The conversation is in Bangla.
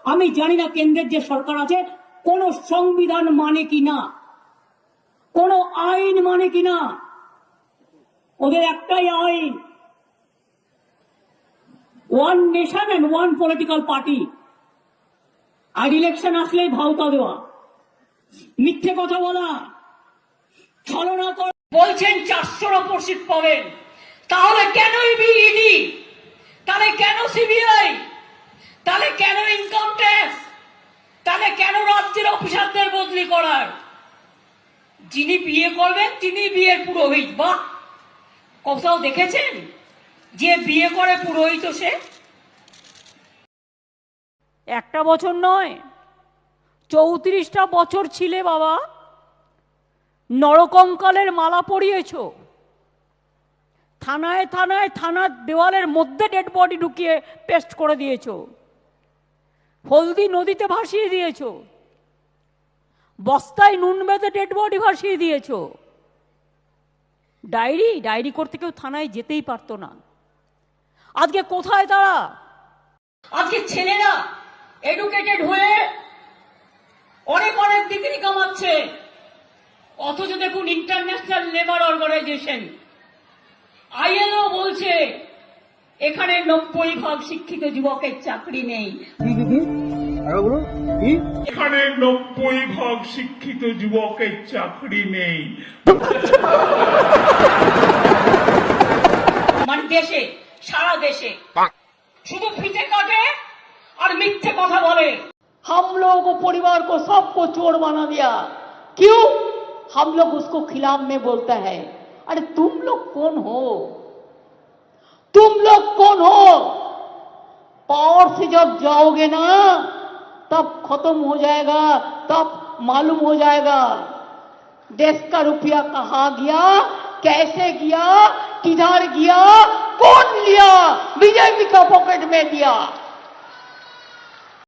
আমি জানি না কেন্দ্রের যে সরকার আছে কোন সংবিধান মানে কিনা, কোন আইন মানে কিনা। ওদের একটাই আইন, one nation and one political party. আর ইলেকশন আসলেই ভাওতা দেওয়া, মিথ্যে কথা বলা, ছলনা করা। বলছেন 400-র ওপর সিট পাবেন, তাহলে কেন ইডি, তাহলে কেন সিবিআই, তাহলে কেন ইনকাম ট্যাক্স, তাহলে কেন রাজ্যের অফিসারদের বদলি করার? যিনি বিয়ে করবেন তিনি বিয়ের পুরোহিত। বা কোথাও দেখেছেন যে বিয়ে করে পুরোহিত সে? একটা বছর নয়, 34টা বছর ছিলে বাবা, নরকঙ্কালের মালা পরিয়েছ, থানায় থানায় থানার দেওয়ালের মধ্যে ডেড বডি ঢুকিয়ে পেস্ট করে দিয়েছ, হলদি নদীতে ভাসিয়ে দিয়েছ, বস্তায় নুন বেঁধে ডেড বডি ভাসিয়ে দিয়েছ। ডায়েরি করতে কেউ থানায় যেতেই পারতো না। আজকে কোথায় তারা? আজকে ছেলেরা এডুকেটেড হয়ে অনেক অনেক ডিগ্রি কামাচ্ছে, অথচ দেখুন ইন্টারন্যাশনাল লেবার অর্গানাইজেশন ILO বলছে এখানে 90% শিক্ষিত যুবকের চাকরি নেই। এখানে 90% শিক্ষিত যুবকের চাকরি নেই। মানে দেশে, সারা দেশে শুধু ফিতে काटे और मिथ्ये কথা বলে। हम लोगों को, परिवार को, सबको चोर बना दिया। क्यों? हम लोग उसको खिलाफ में बोलता है। अरे तुम लोग कौन हो? तुम लोग कौन हो? पावर से जब जाओगे ना तब खत्म हो जाएगा, तब मालूम हो जाएगा देश का रुपया कहां गया, कैसे गया, किधर गया, कौन लिया। बीजेपी का पॉकेट में दिया।